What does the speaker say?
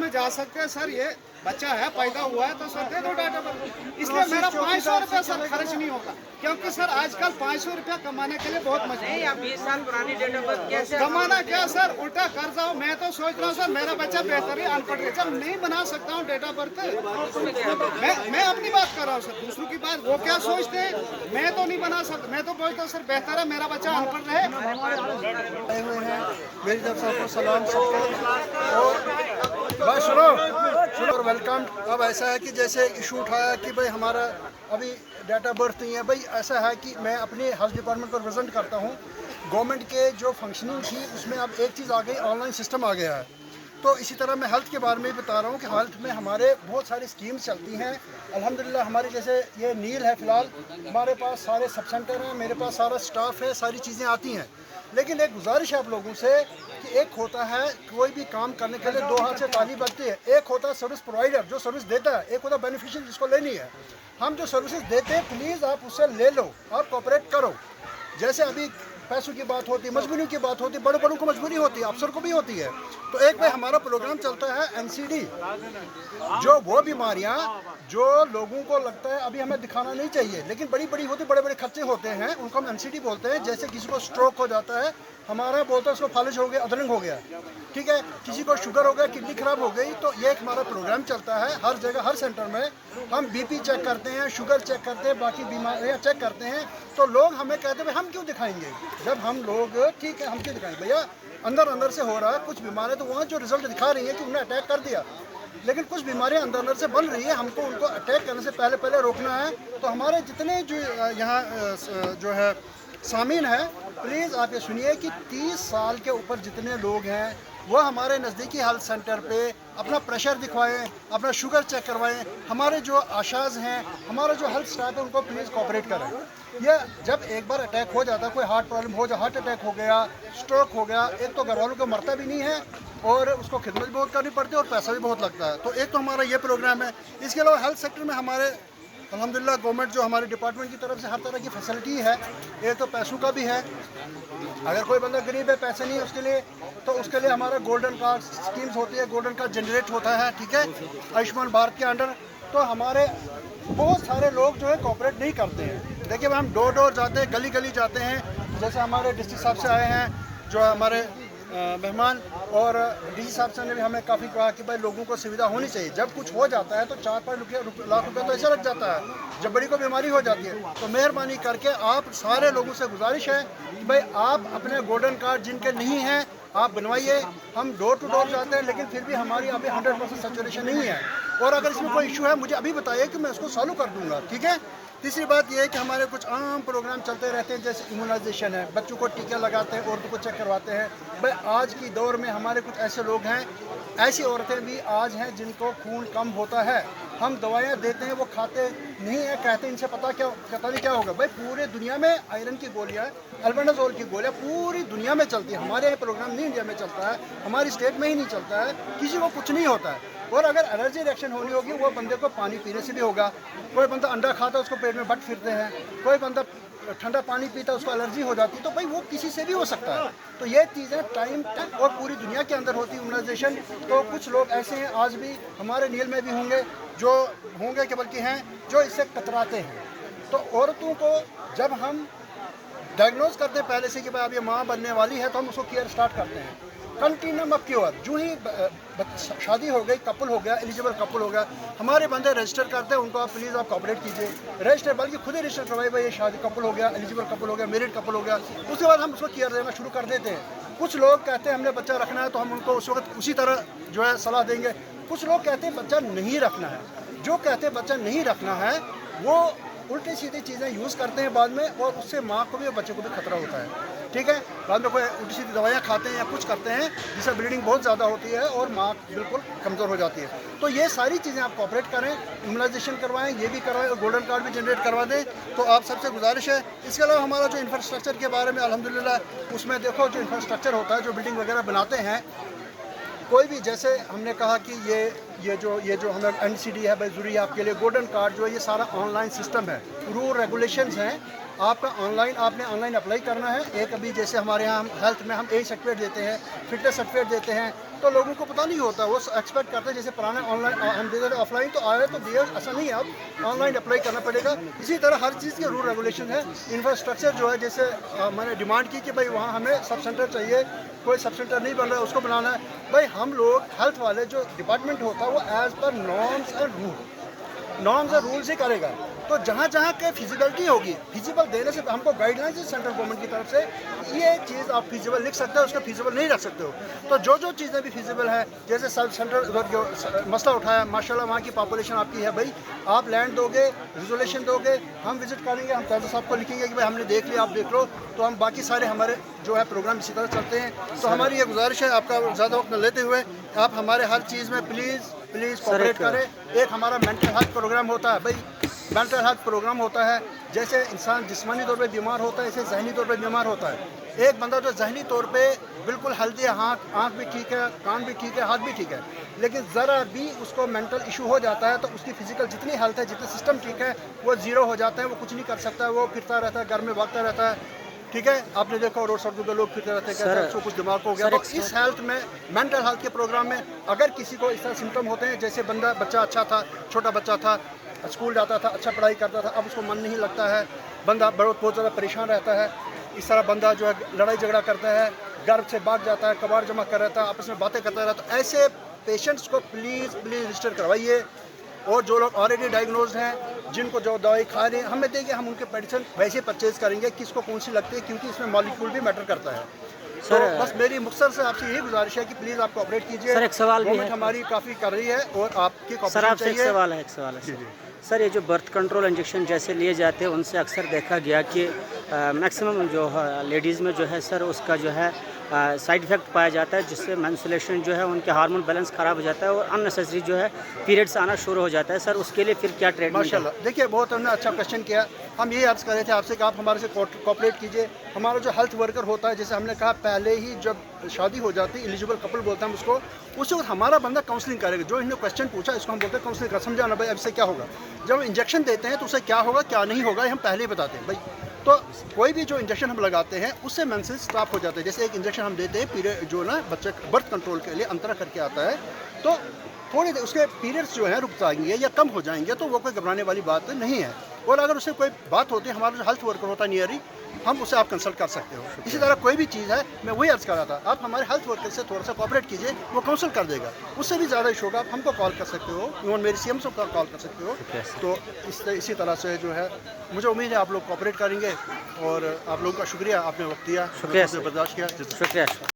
में जा सकते हैं सर, ये बच्चा है पैदा हुआ है तो सर दे दो डाटा बर्थ। इसलिए मेरा 500 रुपया सर खर्च नहीं होगा, क्योंकि सर आजकल 500 रुपया कमाने के लिए बहुत मजबूर नहीं, आप 20 साल पुरानी डेट ऑफ बर्थ कैसे कमाना क्या सर, उल्टा कर जाओ। मैं तो सोच रहा हूँ सर मेरा बच्चा बेहतर है, अनपढ़ है, जब नहीं बना सकता हूँ डेट ऑफ बर्थ। मैं अपनी बात कर रहा हूँ सर, दूसरों की बात वो क्या सोचते हैं, मैं तो नहीं बना सकता। मैं तो बोलता हूँ सर बेहतर है मेरा बच्चा अनपढ़ रहे। आए हुए हैं, मेरी तरफ से आपको सलाम सबको। और बस सुनो और वेलकम। अब ऐसा है कि जैसे इशू उठाया कि भाई हमारा अभी डाटा बर्थ नहीं है, भाई ऐसा है कि मैं अपने हेल्थ डिपार्टमेंट को रिप्रेजेंट करता हूँ। गवर्नमेंट के जो फंक्शनिंग थी उसमें अब एक चीज़ आ गई, ऑनलाइन सिस्टम आ गया है। तो इसी तरह मैं हेल्थ के बारे में बता रहा हूँ कि हेल्थ में हमारे बहुत सारी स्कीम्स चलती हैं अल्हम्दुलिल्लाह। हमारी जैसे ये नील है फ़िलहाल, हमारे पास सारे सब सेंटर हैं, मेरे पास सारा स्टाफ है, सारी चीज़ें आती हैं। लेकिन एक गुजारिश है आप लोगों से कि एक होता है कोई भी काम करने के लिए दो हाथ से ताली बजती है। एक होता है सर्विस प्रोवाइडर जो सर्विस देता है, एक होता है बेनिफिशियल जिसको लेनी है। हम जो सर्विसेज देते हैं प्लीज़ आप उससे ले लो और कोऑपरेट करो। जैसे अभी पैसों की बात होती है, मजबूरी की बात होती है, बड़ों बड़ों को मजबूरी होती है, अफसर को भी होती है। तो एक भाई हमारा प्रोग्राम चलता है एनसीडी, जो वो बीमारियां जो लोगों को लगता है अभी हमें दिखाना नहीं चाहिए लेकिन बड़ी बड़ी होती, बड़े बड़े खर्चे होते हैं, उनको हम एनसीडी बोलते हैं। जैसे किसी को स्ट्रोक हो जाता है, हमारा बोलते हैं उसको फालिज हो गया, अदरंग हो गया, ठीक है, किसी को शुगर हो गया, किडनी खराब हो गई। तो ये एक हमारा प्रोग्राम चलता है हर जगह, हर सेंटर में। हम बीपी चेक करते हैं, शुगर चेक करते हैं, बाकी बीमारियाँ चेक करते हैं। तो लोग हमें कहते हैं भाई हम क्यों दिखाएंगे, जब हम लोग ठीक है हम क्यों दिखाएंगे भैया, अंदर अंदर से हो रहा है कुछ बीमारियाँ। तो वहाँ जो रिजल्ट दिखा रही है कि उन्हें अटैक कर दिया, लेकिन कुछ बीमारियां अंदर अंदर से बन रही है, हमको उनको अटैक करने से पहले रोकना है। तो हमारे जितने जो यहाँ जो है सामीन है, प्लीज़ आप ये सुनिए कि 30 साल के ऊपर जितने लोग हैं वो हमारे नज़दीकी हेल्थ सेंटर पे अपना प्रेशर दिखवाएं, अपना शुगर चेक करवाएं। हमारे जो आशाज़ हैं, हमारा जो हेल्थ स्टाफ है, उनको प्लीज़ कोऑपरेट करें। ये जब एक बार अटैक हो जाता है, कोई हार्ट प्रॉब्लम हो जाए, हार्ट अटैक हो गया, स्ट्रोक हो गया, एक तो घर वालों को मरता भी नहीं है और उसको खिदमत भी बहुत करनी पड़ती है और पैसा भी बहुत लगता है। तो एक तो हमारा ये प्रोग्राम है। इसके अलावा हेल्थ सेक्टर में हमारे अल्हम्दुलिल्लाह गवर्नमेंट जो हमारे डिपार्टमेंट की तरफ से हर तरह की फैसिलिटी है। एक तो पैसों का भी है, अगर कोई बंदा गरीब है, पैसे नहीं है उसके लिए, तो उसके लिए हमारा गोल्डन कार्ड स्कीम्स होती है, गोल्डन कार्ड जनरेट होता है, ठीक है, आयुष्मान भारत के अंडर। तो हमारे बहुत सारे लोग जो है कोऑपरेट नहीं करते हैं। देखिए हम डोर डोर जाते हैं, गली गली जाते हैं। जैसे हमारे डिस्ट्रिक्ट साहब से आए हैं जो हमारे मेहमान, और डीसी साहब से ने भी हमें काफ़ी कहा कि भाई लोगों को सुविधा होनी चाहिए। जब कुछ हो जाता है तो 4-5 लाख रुपए तो ऐसे लग जाता है जब बड़ी को बीमारी हो जाती है। तो मेहरबानी करके आप सारे लोगों से गुजारिश है कि भाई आप अपने गोल्डन कार्ड जिनके नहीं हैं आप बनवाइए। हम डोर टू डोर जाते हैं लेकिन फिर भी हमारी अभी 100% सैचुरेशन नहीं है। और अगर इसमें कोई इशू है मुझे अभी बताइए कि मैं उसको सॉल्व कर दूंगा, ठीक है। तीसरी बात यह है कि हमारे कुछ आम प्रोग्राम चलते रहते हैं, जैसे इम्यूनाइजेशन है, बच्चों को टीका लगाते हैं, औरतों को चेक करवाते हैं। भाई आज की दौर में हमारे कुछ ऐसे लोग हैं, ऐसी औरतें भी आज हैं जिनको खून कम होता है, हम दवाइयाँ देते हैं वो खाते नहीं है, कहते हैं इनसे पता नहीं क्या होगा। भाई पूरे दुनिया में आयरन की गोलियाँ, अल्बेंडाजोल की गोलियाँ पूरी दुनिया में चलती है, हमारे यहाँ प्रोग्राम नहीं इंडिया में चलता है, हमारी स्टेट में ही नहीं चलता है, किसी को कुछ नहीं होता है। और अगर एलर्जी रिएक्शन होनी होगी वो बंदे को पानी पीने से भी होगा। कोई बंदा अंडा खाता है उसको पेट में बट फिरते हैं, कोई बंदा ठंडा पानी पीता है उसको एलर्जी हो जाती है, तो भाई वो किसी से भी हो सकता है। तो ये चीज़ें टाइम तक और पूरी दुनिया के अंदर होती है इम्यूनाइजेशन। तो कुछ लोग ऐसे हैं आज भी हमारे नील में भी होंगे जो होंगे कि बल्कि हैं जो इससे कतराते हैं। तो औरतों को जब हम डायग्नोज करते हैं पहले से कि भाई अब ये माँ बनने वाली है, तो हम उसको केयर स्टार्ट करते हैं। कंटिन्यूम ऑफ क्योर, जो ही शादी हो गई, कपल हो गया, एलिजिबल कपल हो गया, हमारे बंदे रजिस्टर करते हैं, उनको आप प्लीज़ आप कॉपरेट कीजिए, रजिस्टर बल्कि खुद ही रजिस्टर करवाइए भाई ये शादी कपल हो गया, एलिजिबल कपल हो गया, मैरिड कपल हो गया। उसके बाद हम उसको केयर देना शुरू कर देते हैं। कुछ लोग कहते हैं हमने बच्चा रखना है, तो हम उनको उस वक्त उसी तरह जो है सलाह देंगे। कुछ लोग कहते हैं बच्चा नहीं रखना है, जो कहते हैं बच्चा नहीं रखना है वो उल्टी सीधी चीज़ें यूज़ करते हैं बाद में, और उससे माँ को भी और बच्चे को भी खतरा होता है, ठीक है। बाद में कोई उल्टी सीधी दवाइयाँ खाते हैं या कुछ करते हैं जिससे ब्लीडिंग बहुत ज़्यादा होती है और माँ बिल्कुल कमज़ोर हो जाती है। तो ये सारी चीज़ें आप कोऑपरेट करें, इम्यूनाइजेशन करवाएं, ये भी करवाएं और गोल्डन कार्ड भी जनरेट करवा दें। तो आप सबसे गुजारिश है। इसके अलावा हमारा जो इंफ्रास्ट्रक्चर के बारे में अल्हम्दुलिल्लाह उसमें देखो जो इंफ्रास्ट्रक्चर होता है, जो बिल्डिंग वगैरह बनाते हैं, कोई भी जैसे हमने कहा कि ये जो हम लोग एनसीडी है भाई ज़रूरी है आपके लिए, गोल्डन कार्ड जो है ये सारा ऑनलाइन सिस्टम है, रूल रेगुलेशंस हैं आपका ऑनलाइन, आपने ऑनलाइन अप्लाई करना है। एक अभी जैसे हमारे यहाँ हम हेल्थ में हम एज सर्टिफिकेट देते हैं, फिटनेस सर्टिफिकेट देते हैं, तो लोगों को पता नहीं होता, वो एक्सपेक्ट करते हैं जैसे पुराने ऑनलाइन हम दे देते ऑफलाइन तो आए तो दिए, ऐसा नहीं है, अब ऑनलाइन अप्लाई करना पड़ेगा। इसी तरह हर चीज़ के रूल रेगुलेशन है। इंफ्रास्ट्रक्चर जो है, जैसे मैंने डिमांड की कि भाई वहाँ हमें सब सेंटर चाहिए, कोई सब सेंटर नहीं बन रहा है, उसको बनाना है। भाई हम लोग हेल्थ वाले जो डिपार्टमेंट होता है वो एज़ पर नॉर्म्स और रूल्स ही करेगा। तो जहाँ जहाँ के फिजिबिलिटी होगी, फिजिबल देने से हमको गाइडलाइंस है सेंट्रल गवर्नमेंट की तरफ से, ये चीज़ आप फिजिबल लिख सकते हो, उसको फिजिबल नहीं रख सकते हो। तो जो चीज़ें भी फिजिबल है, जैसे सब सेंट्रल जो मसला उठाया, माशाल्लाह वहाँ की पॉपुलेशन आपकी है, भाई आप लैंड दोगे, रिजोल्यूशन दोगे, हम विजिट करेंगे, हम तहसील साहब को लिखेंगे कि भाई हमने देख लिया, आप देख लो, तो हम बाकी सारे हमारे जो है प्रोग्राम इसी तरह चलते हैं। तो हमारी ये गुजारिश है, आपका ज़्यादा वक्त न लेते हुए आप हमारे हर चीज़ में प्लीज़ कोऑपरेट करें। एक हमारा मेंटल हेल्थ प्रोग्राम होता है, भाई मेंटल हेल्थ प्रोग्राम होता है, जैसे इंसान जिस्मानी तौर पे बीमार होता है, ऐसे जहनी तौर पे बीमार होता है। एक बंदा जो जहनी तौर पे बिल्कुल हेल्दी है, आँख भी ठीक है, कान भी ठीक है, हाथ भी ठीक है, लेकिन ज़रा भी उसको मेंटल इशू हो जाता है तो उसकी फिजिकल जितनी हेल्थ है, जितने सिस्टम ठीक है, वो ज़ीरो हो जाता है, वो कुछ नहीं कर सकता, वो फिरता रहता है, घर में भागता रहता है। ठीक है, आपने देखा रोड सड़कों पे लोग फिरते रहते हैं, कहते हैं उसको कुछ दिमाग हो गया। तो इस हेल्थ में, मेंटल हेल्थ के प्रोग्राम में अगर किसी को इस तरह सिम्टम होते हैं, जैसे बच्चा अच्छा था, छोटा बच्चा था, स्कूल जाता था, अच्छा पढ़ाई करता था, अब उसको मन नहीं लगता है, बंदा बहुत ज़्यादा परेशान रहता है, इस तरह बंदा जो है लड़ाई झगड़ा करता है, घर से भाग जाता है, कबाड़ जमा कर रहता है, आपस में बातें करता रहता है, ऐसे पेशेंट्स को प्लीज़ रजिस्टर करवाइए। और जो लोग ऑलरेडी डायग्नोज्ड हैं, जिनको जो दवाई खा रहे हैं, हमें देंगे, हम उनके मेडिसिन वैसे परचेज़ करेंगे, किसको कौन सी लगती है, क्योंकि इसमें मॉलिक्यूल भी मैटर करता है। तो बस मेरी मुख्तर से आपसे यही गुजारिश है कि प्लीज़ आप कोऑपरेट कीजिए। सर, एक सवाल भी है, हमारी काफ़ी कर रही है और आपकी सर कोऑपरेशन आपसे एक चाहिए। सवाल है सर, ये जो बर्थ कंट्रोल इंजेक्शन जैसे लिए जाते हैं, उनसे अक्सर देखा गया कि मैक्सिमम जो लेडीज़ में जो है सर, उसका जो है साइड इफ़ेक्ट पाया जाता है, जिससे मेंस्ट्रुएशन जो है, उनके हार्मोन बैलेंस ख़राब हो जाता है और अननेसेसरी जो है पीरियड्स आना शुरू हो जाता है। सर उसके लिए फिर क्या ट्रीटमेंट? माशाल्लाह, देखिए बहुत हमने अच्छा क्वेश्चन किया। हम यही अर्ज़ कर रहे थे आपसे कि आप हमारे से कोऑपरेट कीजिए। हमारा जो हेल्थ वर्कर होता है, जैसे हमने कहा पहले ही जब शादी हो जाती है, एलिजिबल कपल बोलते हैं हम उसको, उस वक्त हमारा बंदा काउंसलिंग करेगा। जो इन्होंने क्वेश्चन पूछा इसको हम बोलते हैं काउंसलिंग कर, समझाना भाई अब से क्या होगा। जब इंजेक्शन देते हैं तो उसे क्या होगा क्या नहीं होगा हम पहले ही बताते हैं भाई। तो कोई भी जो इंजेक्शन हम लगाते हैं उससे मेंसेस स्टॉप हो जाते हैं। जैसे एक इंजेक्शन हम देते हैं पीरियड जो ना बच्चे बर्थ कंट्रोल के लिए अंतरा करके आता है, तो थोड़ी देर उसके पीरियड्स जो हैं रुक जाएंगे या कम हो जाएंगे, तो वो कोई घबराने वाली बात नहीं है। और अगर उससे कोई बात होती है, हमारा जो हेल्थ वर्कर होता है नियरी, हम उससे आप कंसल्ट कर सकते हो। इसी तरह कोई भी चीज़ है, मैं वही अर्ज़ कर रहा था, आप हमारे हेल्थ वर्कर से थोड़ा सा कोऑपरेट कीजिए, वो काउंसल कर देगा। उससे भी ज़्यादा इशू होगा, आप हमको कॉल कर सकते हो, इवन मेरी CM को कॉल कर सकते हो। तो इसी तरह से जो है मुझे उम्मीद है आप लोग कोऑपरेट करेंगे। और आप लोगों का शुक्रिया, आपने वक्त दिया, शुक्रिया, बर्दाश्त किया। शुक्रिया।